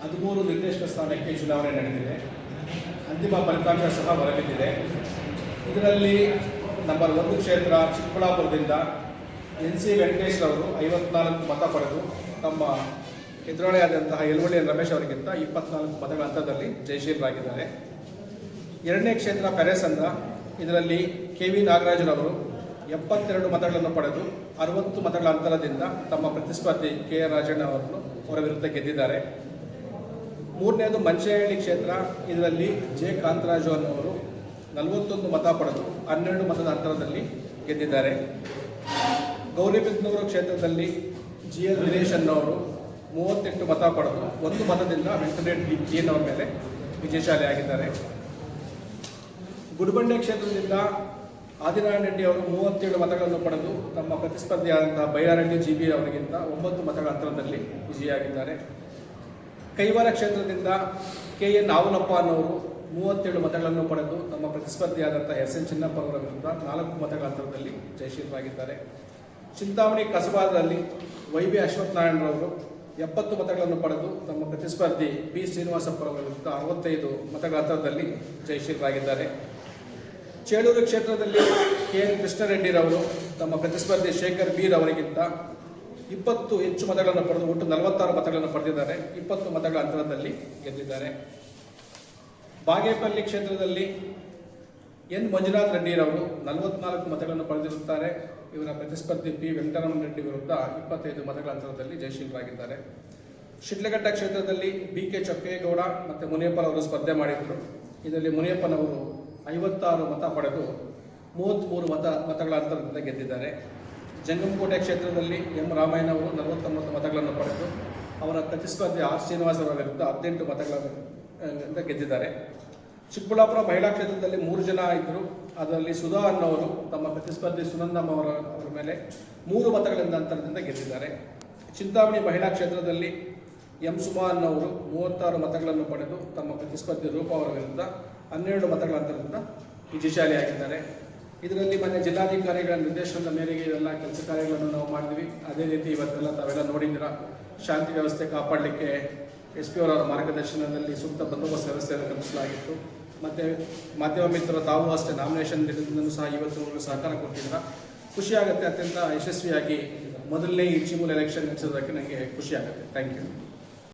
13 ನಿರ್ದೇಶಕ ಸ್ಥಾನಕ್ಕೆ ಚುನಾವಣೆ ನಡೆದಿದೆ. ಅಂತಿಮ ಫಲಿತಾಂಶ ಸಹ ಹೊರಬಿದ್ದಿದೆ. ಇದರಲ್ಲಿ ನಂಬರ್ 1 ಕ್ಷೇತ್ರ ಚಿಕ್ಕಬಳ್ಳಾಪುರದಿಂದ NC ವೆಂಕಟೇಶ್ ಅವರು 54 ಮತ ಪಡೆದು ತಮ್ಮ ಎದುರಾಳಿಯಾದಂತಹ ಯಲವಳ್ಳಿ ರಮೇಶ್ ಅವರಿಗಿಂತ 24 ಮತಗಳ ಅಂತರದಲ್ಲಿ ಜಯಶೀಲರಾಗಿದ್ದಾರೆ. 2ನೇ ಕ್ಷೇತ್ರ ಪೆರೇಸಂದ್ರ, ಇದರಲ್ಲಿ KV ನಾಗರಾಜರವರು 72 ಮತಗಳನ್ನು ಪಡೆದು 60 ಮತಗಳ ಅಂತರದಿಂದ ತಮ್ಮ ಪ್ರತಿಸ್ಪರ್ಧಿ KR ರಾಜಣ್ಣ ಅವರನ್ನು ಅವರ ವಿರುದ್ಧ ಗೆದ್ದಿದ್ದಾರೆ. 3ನೇದು ಮಂಚೇಹಳ್ಳಿ ಕ್ಷೇತ್ರ, ಇದರಲ್ಲಿ J ಕಾಂತರಾಜು ಅನ್ನೋರು 41 ಮತ ಪಡೆದು 12 ಮತದ ಅಂತರದಲ್ಲಿ ಗೆದ್ದಿದ್ದಾರೆ. ಗೌರಿಬಿದನೂರು ಕ್ಷೇತ್ರದಲ್ಲಿ GL ದಿನೇಶ್ ಅನ್ನೋರು 38 ಮತ ಪಡೆದು 1 ಮತದಿಂದ ವೆಂಕಟರೆಡ್ಡಿ ಜೀನ್ ಅವರ ಮೇಲೆ ವಿಜಯಶಾಲಿಯಾಗಿದ್ದಾರೆ. ಗುಡಿಬಂಡೆ ಕ್ಷೇತ್ರದಿಂದ ಆದಿನಾರಾಯಣ ರೆಡ್ಡಿ ಅವರು 37 ಮತಗಳನ್ನು ಪಡೆದು ತಮ್ಮ ಪ್ರತಿಸ್ಪರ್ಧಿಯಾದಂತಹ ಬೈರಾರೆಡ್ಡಿ GB ಅವರಿಗಿಂತ 9 ಮತಗಳ ಅಂತರದಲ್ಲಿ ವಿಜಯಿಯಾಗಿದ್ದಾರೆ. ಕೈವಾರ ಕ್ಷೇತ್ರದಿಂದ KN ಆವುಲಪ್ಪ ಅನ್ನೋರು 37 ಮತಗಳನ್ನು ಪಡೆದು ತಮ್ಮ ಪ್ರತಿಸ್ಪರ್ಧಿಯಾದಂತಹ SN ಚಿನ್ನಪ್ಪ ಅವರ ವಿರುದ್ಧ 4 ಮತಗಳ ಅಂತರದಲ್ಲಿ ಜಯಶೀಲರಾಗಿದ್ದಾರೆ. ಚಿಂತಾಮಣಿ ಕಸಬಾದಲ್ಲಿ YB ಅಶ್ವತ್ಥನಾರಾಯಣರವರು 70 ಮತಗಳನ್ನು ಪಡೆದು ತಮ್ಮ ಪ್ರತಿಸ್ಪರ್ಧಿ B ಶ್ರೀನಿವಾಸಪ್ಪ ಅವರ ವಿರುದ್ಧ 65 ಮತಗಳ ಅಂತರದಲ್ಲಿ ಜಯಶೀಲರಾಗಿದ್ದಾರೆ. ಚೇಳೂರು ಕ್ಷೇತ್ರದಲ್ಲಿ KN ಕೃಷ್ಣರೆಡ್ಡಿರವರು ತಮ್ಮ ಪ್ರತಿಸ್ಪರ್ಧಿ ಶೇಖರ್ ಬೀರ್ ಅವರಿಗಿಂತ 20 ಹೆಚ್ಚು ಮತಗಳನ್ನು ಪಡೆದು ಒಟ್ಟು 46 ಮತಗಳನ್ನು ಪಡೆದಿದ್ದಾರೆ. 20 ಮತಗಳ ಅಂತರದಲ್ಲಿ ಗೆದ್ದಿದ್ದಾರೆ. ಬಾಗೇಪಲ್ಲಿ ಕ್ಷೇತ್ರದಲ್ಲಿ N ಮಂಜುನಾಥ್ ರೆಡ್ಡಿರವರು 44 ಮತಗಳನ್ನು ಪಡೆದಿರುತ್ತಾರೆ. ಇವರ ಪ್ರತಿಸ್ಪರ್ಧಿ P ವೆಂಕಟರಮಣ ರೆಡ್ಡಿ ವಿರುದ್ಧ 25 ಮತಗಳ ಅಂತರದಲ್ಲಿ ಜಯಶೀಲರಾಗಿದ್ದಾರೆ. ಶಿಡ್ಲಘಟ್ಟ ಕ್ಷೇತ್ರದಲ್ಲಿ BK ಚೊಕ್ಕೇಗೌಡ ಮತ್ತು ಮುನಿಯಪ್ಪನ ಅವರು ಸ್ಪರ್ಧೆ ಮಾಡಿದರು. ಇದರಲ್ಲಿ ಮುನಿಯಪ್ಪನವರು 56 ಮತ ಪಡೆದು 33 ಮತಗಳ ಅಂತರದಿಂದ ಗೆದ್ದಿದ್ದಾರೆ. ಜಂಗಮಕೋಟೆ ಕ್ಷೇತ್ರದಲ್ಲಿ M ರಾಮಯ್ಯನವರು 49 ಮತಗಳನ್ನು ಪಡೆದು ಅವರ ಪ್ರತಿಸ್ಪರ್ಧಿ R ಶ್ರೀನಿವಾಸ್ ಅವರ ವಿರುದ್ಧ 18 ಮತಗಳಿಂದ ಗೆದ್ದಿದ್ದಾರೆ. ಚಿಕ್ಕಬಳ್ಳಾಪುರ ಮಹಿಳಾ ಕ್ಷೇತ್ರದಲ್ಲಿ 3 ಜನ ಇದ್ದರು. ಅದರಲ್ಲಿ ಸುಧಾ ಅನ್ನೋರು ತಮ್ಮ ಪ್ರತಿಸ್ಪರ್ಧಿ ಸುನಂದಮ್ಮ ಅವರ ಮೇಲೆ 3 ಮತಗಳಿಂದ ಅಂತರದಿಂದ ಗೆದ್ದಿದ್ದಾರೆ. ಚಿಂತಾಮಣಿ ಮಹಿಳಾ ಕ್ಷೇತ್ರದಲ್ಲಿ M ಸುಮಾ ಅನ್ನೋರು 36 ಮತಗಳನ್ನು ಪಡೆದು ತಮ್ಮ ಪ್ರತಿಸ್ಪರ್ಧಿ ರೂಪ ಅವರ ವಿರುದ್ಧ 12 ಮತಗಳ ಅಂತರದಿಂದ ವಿಜಯಶಾಲಿಯಾಗಿದ್ದಾರೆ. ಇದರಲ್ಲಿ ಮೊನ್ನೆ ಜಿಲ್ಲಾಧಿಕಾರಿಗಳ ನಿರ್ದೇಶನದ ಮೇರೆಗೆ ಇವೆಲ್ಲ ಕೆಲಸ ಕಾರ್ಯಗಳನ್ನು ನಾವು ಮಾಡಿದ್ವಿ. ಅದೇ ರೀತಿ ಇವತ್ತೆಲ್ಲ ತಾವೆಲ್ಲ ನೋಡಿದ್ದೀರಾ, ಶಾಂತಿ ವ್ಯವಸ್ಥೆ ಕಾಪಾಡಲಿಕ್ಕೆ SP ಅವರ ಮಾರ್ಗದರ್ಶನದಲ್ಲಿ ಸೂಕ್ತ ಬಂದೋಬಸ್ತ್ ವ್ಯವಸ್ಥೆಯನ್ನು ಕಲ್ಪಿಸಲಾಗಿತ್ತು. ಮತ್ತು ಮಾಧ್ಯಮ ಮಿತ್ರರು ತಾವು ಅಷ್ಟೇ ನಾಮಿನೇಷನ್ ದಿನದಿಂದಲೂ ಸಹ ಇವತ್ತು ಸಹಕಾರ ಕೊಟ್ಟಿದ್ದೀರಾ. ಖುಷಿಯಾಗುತ್ತೆ. ಅತ್ಯಂತ ಯಶಸ್ವಿಯಾಗಿ ಮೊದಲನೇ ಈ ಚಿಮೂಲ್ ಎಲೆಕ್ಷನ್ ನಡೆಸೋದಕ್ಕೆ ನನಗೆ ಖುಷಿಯಾಗುತ್ತೆ. Thank you.